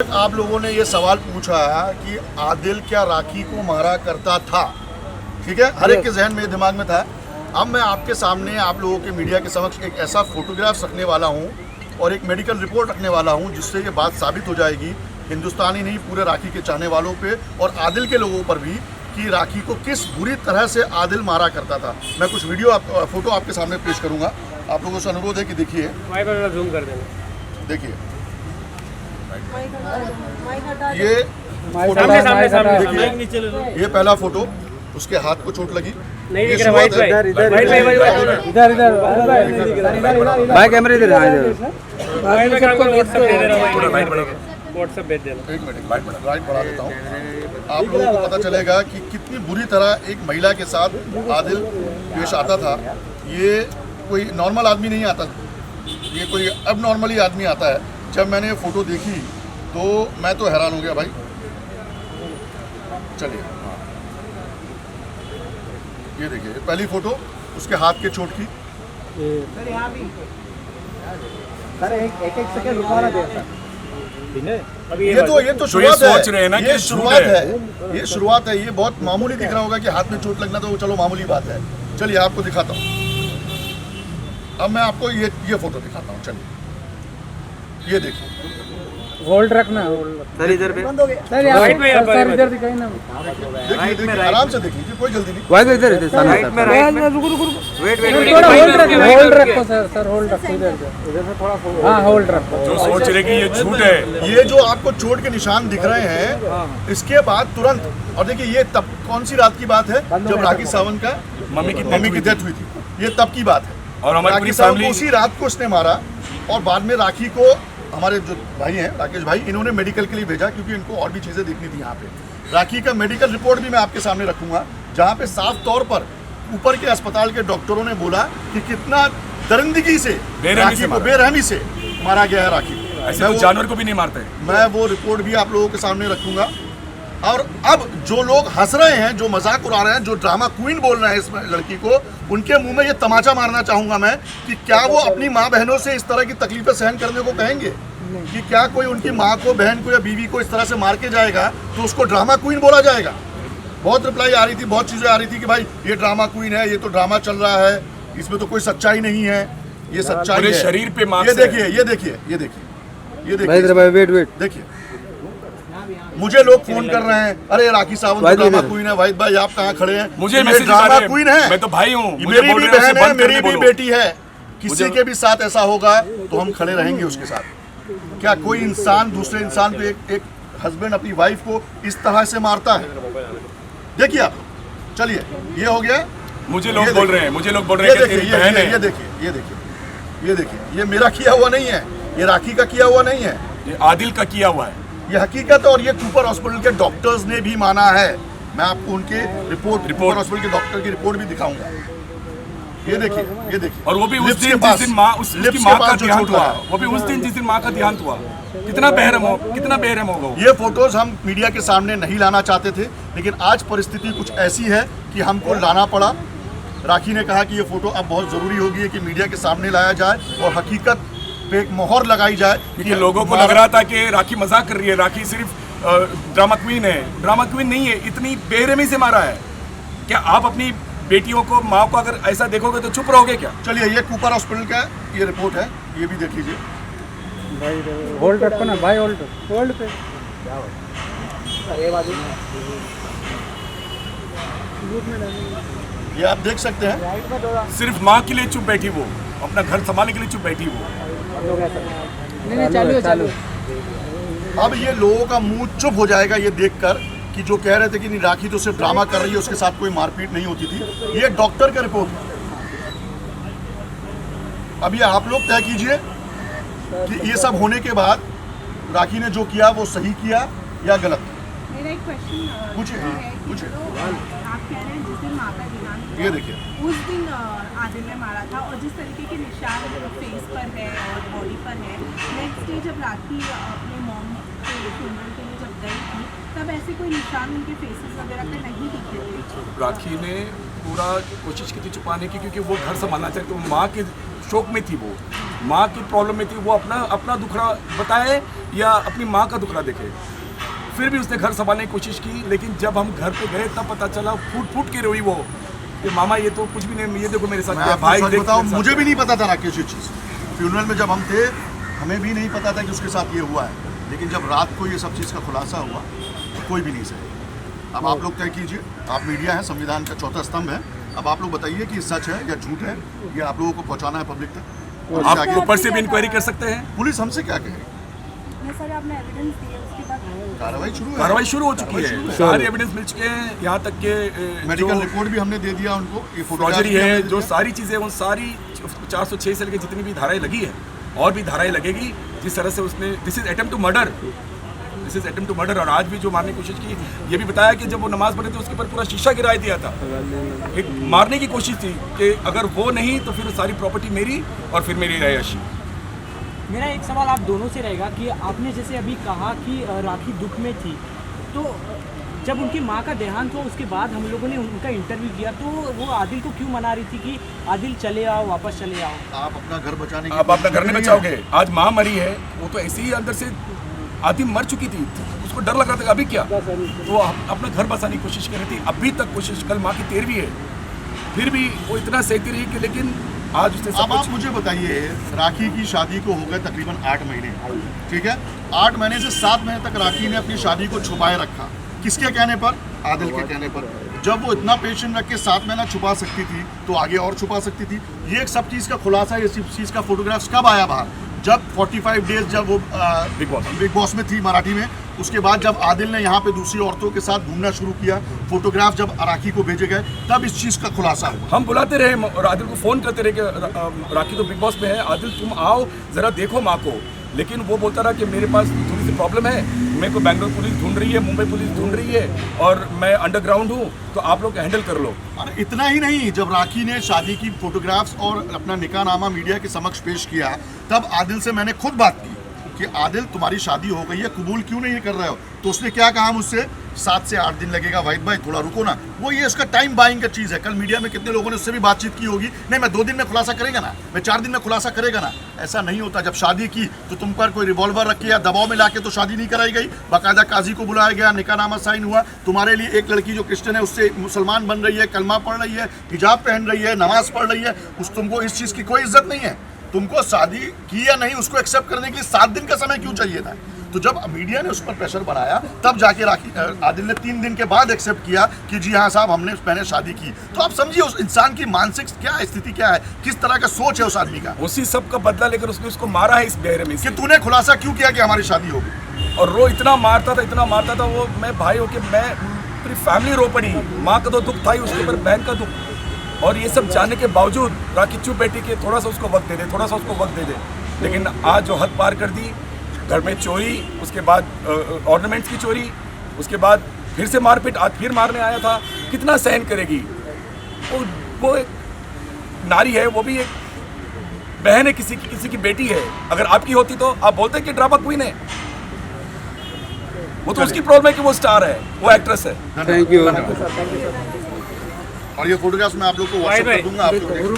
आप लोगों ने ये सवाल पूछा कि आदिल क्या राखी को मारा करता था, ठीक है, हर एक के जहन में दिमाग में था। अब मैं आपके सामने आप लोगों के मीडिया के समक्ष एक ऐसा फोटोग्राफ रखने वाला हूँ और एक मेडिकल रिपोर्ट रखने वाला हूँ जिससे ये बात साबित हो जाएगी हिंदुस्तानी नहीं पूरे राखी के चाहने वालों पे और आदिल के लोगों पर भी कि राखी को किस बुरी तरह से आदिल मारा करता था। मैं कुछ फोटो आपके सामने पेश करूँगा। आप लोगों से अनुरोध है कि देखिए, जूम कर देना, देखिए ये ये पहला फोटो, उसके हाथ को चोट लगी। नहीं दिख रहा, वाइट भाई इधर भाई कैमरे इधर व्हाट्सएप भेज देना। एक मिनट राइट बढ़ा देता हूँ, आप लोगों को पता चलेगा कि कितनी बुरी तरह एक महिला के साथ आदिल पेश आता था। ये कोई नॉर्मल आदमी नहीं आता, ये कोई अब नॉर्मली आदमी आता है। जब मैंने ये फ़ोटो देखी तो मैं तो हैरान हो गया भाई। चलिए ये देखिए, पहली फ़ोटो उसके हाथ के चोट की। सर एक सेकंड रुकवाना दे सर। ये तो शुरुआत है, ये शुरुआत है, ये शुरुआत है। ये बहुत मामूली दिख रहा होगा कि हाथ में चोट लगना तो चलो मामूली बात है। चलिए आपको दिखाता हूँ, अब मैं आपको ये फोटो दिखाता हूँ। चलिए ये देखिए, होल्ड रखना सर, इधर पे सर इधर दिखाई ना, देखिए आराम से देखिए, कोई जल्दी नहीं। वाइट इधर रुको वेट थोड़ा होल्ड रखो सर होल्ड रखो इधर से थोड़ा, हाँ होल्ड रखो। जो सोच रहे कि ये झूठ है, ये जो आपको चोट के निशान दिख रहे हैं, इसके बाद तुरंत, और देखिए ये तब कौन सी रात की बात है जब राखी सावंत का मम्मी की डेथ हुई थी। ये तब की बात है और हमारी राखी पूरी सावंत को फैमिली उसी रात को उसने मारा। और बाद में राखी को हमारे जो भाई हैं राकेश भाई, इन्होंने मेडिकल के लिए भेजा क्योंकि इनको और भी चीज़ें देखनी थी। यहाँ पे राखी का मेडिकल रिपोर्ट भी मैं आपके सामने रखूंगा, जहाँ पे साफ तौर पर ऊपर के अस्पताल के डॉक्टरों ने बोला कि कितना दरिंदगी से बेरहमी से मारा गया है राखी को। ऐसे तो जानवर को भी नहीं मारते। मैं वो रिपोर्ट भी आप लोगों के सामने रखूंगा। और अब जो लोग हंस रहे हैं, जो मजाक उड़ा रहे हैं, जो ड्रामा क्वीन बोल रहे हैं इस लड़की को, उनके मुंह में ये तमाचा मारना चाहूंगा मैं कि क्या वो अपनी माँ बहनों से इस तरह की तकलीफें सहन करने को कहेंगे? कि क्या कोई उनकी माँ को, बहन को या बीवी को इस तरह से मार के जाएगा तो उसको ड्रामा क्वीन बोला जाएगा? बहुत रिप्लाई आ रही थी, बहुत चीज़ें आ रही थी कि भाई ये ड्रामा क्वीन है, ये तो ड्रामा चल रहा है, इसमें तो कोई सच्चाई नहीं है। ये सच्चाई है। शरीर पे ये देखिए, ये देखिए, ये देखिए, ये देखिए, वेट देखिए, मुझे लोग फोन कर रहे हैं, अरे राखी सावंत ड्रामा क्वीन है। भाई भाई आप कहाँ खड़े हैं? मुझे ड्रामा क्वीन है, मैं तो भाई हूँ, मेरी भी बहन है, मेरी भी बेटी है। किसी के भी साथ ऐसा होगा तो हम खड़े रहेंगे उसके साथ। क्या कोई इंसान दूसरे इंसान को, एक हस्बैंड अपनी वाइफ को इस तरह से मारता है? देखिए आप, चलिए ये हो गया। मुझे लोग बोल रहे हैं, कि तेरी बहन है। ये देखिए, ये देखिए, ये देखिए, ये मेरा किया हुआ नहीं है, ये राखी का किया हुआ नहीं है, ये आदिल का किया हुआ है। ये हकीकत है। और ये कूपर हॉस्पिटल के डॉक्टर्स ने भी माना है। मैं आपको उनके रिपोर्ट कूपर हॉस्पिटल के डॉक्टर की रिपोर्ट भी दिखाऊंगा। ये देखिए, ये देखिए, और वो भी उस दिन जिस दिन माँ उसकी माँ का देहांत हुआ, वो भी उस दिन जिस दिन माँ का देहांत हुआ। कितना बेरहम होगा। ये फोटोज हम मीडिया के सामने नहीं लाना चाहते थे, लेकिन आज परिस्थिति कुछ ऐसी है कि हमको लाना पड़ा। राखी ने कहा कि ये फोटो अब बहुत ज़रूरी होगी है कि मीडिया के सामने लाया जाए और हकीकत पे एक मोहर लगाई जाए। क्योंकि लोगों को लग रहा था कि राखी मजाक कर रही है, राखी सिर्फ ड्रामा क्वीन है। ड्रामा क्वीन नहीं है, इतनी बेरहमी से मारा है। क्या आप अपनी बेटियों को, माँ को अगर ऐसा देखोगे तो चुप रहोगे क्या? चलिए ये कूपर हॉस्पिटल का ये रिपोर्ट है, ये भी देख लीजिए। होल्ड रखो ना भाई, होल्ड पे। ये आप देख सकते हैं, सिर्फ माँ के लिए चुप बैठी वो, अपना घर संभालने के लिए चुप बैठी वो। नहीं चालू। अब ये लोगों का मुंह चुप हो जाएगा ये देखकर कि जो कह रहे थे कि नहीं राखी तो सिर्फ ड्रामा कर रही है, उसके साथ कोई मारपीट नहीं होती थी। ये डॉक्टर का रिपोर्ट है। अब ये आप लोग तय कीजिए कि ये सब होने के बाद राखी ने जो किया वो सही किया या गलत। मेरा एक क्वेश्चन पूछिए, पूछिए। आप कह रहे हैं जिस दिन माँ का देहांत ये देखिए, उस दिन आदिल ने मारा था और जिस तरीके के निशान फेस पर है और बॉडी पर है, नेक्स्ट डे जब राखी अपने मॉम के फ्यूनरल के लिए जब गई थी तब ऐसे कोई निशान उनके फेसेस वगैरह पे नहीं दिखे थे। राखी ने पूरा कोशिश की थी छुपाने की, क्योंकि वो घर संभालना चाहती, तो माँ के शोक में थी, वो माँ की प्रॉब्लम में थी, वो अपना दुखड़ा बताए या अपनी माँ का दुखड़ा देखे। फिर भी उसने घर संभालने की कोशिश की, लेकिन जब हम घर पे गए तब पता चला फूट फूट के रोई वो कि मामा ये तो कुछ भी नहीं, ये देखो मेरे साथ मैं क्या, आपको भाई सच देख बताऊं, मेरे साथ मुझे क्या। भी नहीं पता था राकेश ये चीज़। फ्यूनरल में जब हम थे हमें भी नहीं पता था कि उसके साथ ये हुआ है, लेकिन जब रात को ये सब चीज़ का खुलासा हुआ तो कोई भी नहीं सही। अब आप लोग तय कीजिए, आप मीडिया हैं, संविधान का चौथा स्तंभ है, अब आप लोग बताइए कि सच है या झूठ है, ये आप लोगों को पहुंचाना है पब्लिक तक। और आप आगे ऊपर से भी इंक्वायरी कर सकते हैं। पुलिस हमसे क्या कहे, सर आपने एविडेंस दिए उसके बाद कार्रवाई शुरू है, कार्रवाई शुरू हो चुकी है, सारे एविडेंस मिल चुके हैं, यहाँ तक के मेडिकल रिपोर्ट भी हमने दे दिया उनको, ये फोटोग्राफ फौजरी भी हमने है, दे जो दिया। सारी चीज़ें उन सारी 406 से लेकर जितनी भी धाराएं लगी है और भी धाराएं लगेगी, जिस तरह से उसने this is attempt to murder, this is attempt to murder. और आज भी जो मारने की कोशिश की, ये भी बताया कि जब वो नमाज पढ़े थे उसके ऊपर पूरा शीशा गिराया दिया था, एक मारने की कोशिश थी कि अगर वो नहीं तो फिर सारी प्रॉपर्टी मेरी और फिर मेरी रयाशी। मेरा एक सवाल आप दोनों से रहेगा कि आपने जैसे अभी कहा कि राखी दुख में थी, तो जब उनकी माँ का देहांत हुआ उसके बाद हम लोगों ने उनका इंटरव्यू किया, तो वो आदिल को क्यों मना रही थी कि आदिल चले आओ, वापस चले आओ? आप अपना घर बचाने की आप अपना घर नहीं बचाओगे। आज माँ मरी है, वो तो ऐसे ही अंदर से आधी मर चुकी थी, उसको डर लग रहा था अभी क्या, तो अपना घर बचाने की कोशिश कर रही थी, अभी तक कोशिश, कल माँ की 13वीं है, फिर भी वो इतना सहती रही कि लेकिन आज उसने सब अब आप कुछ। मुझे बताइए, राखी की शादी को हो गए तकरीबन 8 महीने, ठीक है, 8 महीने से 7 महीने तक राखी ने अपनी शादी को छुपाए रखा, किसके कहने पर? आदिल के कहने पर। जब वो इतना पेशेंट रख के 7 महीना छुपा सकती थी तो आगे और छुपा सकती थी। ये एक सब चीज़ का खुलासा, ये सब चीज़ का फोटोग्राफ्स कब आया बाहर? जब 45 डेज जब वो बिग बॉस में थी मराठी में, उसके बाद जब आदिल ने यहाँ पे दूसरी औरतों के साथ घूमना शुरू किया, फोटोग्राफ जब राखी को भेजे गए, तब इस चीज़ का खुलासा हुआ। हम बुलाते रहे और आदिल को फ़ोन करते रहे कि राखी तो बिग बॉस में है, आदिल तुम आओ ज़रा देखो माँ को, लेकिन वो बोलता रहा कि मेरे पास थोड़ी सी प्रॉब्लम है, मेरे को बेंगलोर पुलिस ढूंढ रही है, मुंबई पुलिस ढूंढ रही है और मैं अंडरग्राउंड हूँ, तो आप लोग हैंडल कर लो। और इतना ही नहीं, जब राखी ने शादी की फोटोग्राफ्स और अपना निकाहनामा मीडिया के समक्ष पेश किया, तब आदिल से मैंने खुद बात की कि आदिल तुम्हारी शादी हो गई है, कबूल क्यों नहीं कर रहे हो? तो उसने क्या कहा मुझसे, 7 से 8 दिन लगेगा वाहिद भाई, थोड़ा रुको ना। वो ये उसका टाइम बाइंग का चीज़ है। कल मीडिया में कितने लोगों ने उससे भी बातचीत की होगी, नहीं मैं 2 दिन में खुलासा करेगा ना, मैं 4 दिन में खुलासा करेगा ना। ऐसा नहीं होता। जब शादी की तो तुम पर कोई रिवॉल्वर रखे या दबाव में लाके तो शादी नहीं कराई गई, बाकायदा काजी को बुलाया गया, निकाहनामा साइन हुआ। तुम्हारे लिए एक लड़की जो क्रिश्चियन है उससे मुसलमान बन रही है, कलमा पढ़ रही है, हिजाब पहन रही है, नमाज पढ़ रही है, तुमको इस चीज़ की कोई इज्जत नहीं है। तुमको शादी की या नहीं उसको एक्सेप्ट करने के लिए 7 दिन का समय क्यों चाहिए था? तो जब मीडिया ने उस पर प्रेशर बढ़ाया, तब जाके आदिल ने 3 दिन के बाद एक्सेप्ट किया कि जी हाँ साहब मैंने शादी की। तो आप समझिए उस इंसान की मानसिक क्या स्थिति क्या है, किस तरह का सोच है उस आदमी का। उसी सब का बदला लेकर उसने उसको मारा है इस बेरहमी से। कि तूने खुलासा क्यों किया कि हमारी शादी हो गई? और रो इतना मारता था वो, मैं भाई होके मैं पूरी फैमिली रो पड़ी। माँ का तो दुख था ही, उसके ऊपर बहन का दुख, और ये सब जानने के बावजूद राखी चुप बैठी के थोड़ा सा उसको वक्त दे दे, थोड़ा सा उसको वक्त दे दे। लेकिन आज जो हद पार कर दी, घर में चोरी, उसके बाद ऑर्नामेंट्स की चोरी, उसके बाद फिर से मारपीट, आज फिर मारने आया था, कितना सहन करेगी? वो एक नारी है, वो भी एक बहन है, किसी की बेटी है। अगर आपकी होती तो आप बोलते कि ड्रामा क्वीन है। वो तो उसकी प्रॉब्लम है कि वो स्टार है, वो एक्ट्रेस है। Thank you. और ये फोटोग्राफ्स मैं आप लोग को व्हाट्सएप कर दूंगा, आप लोग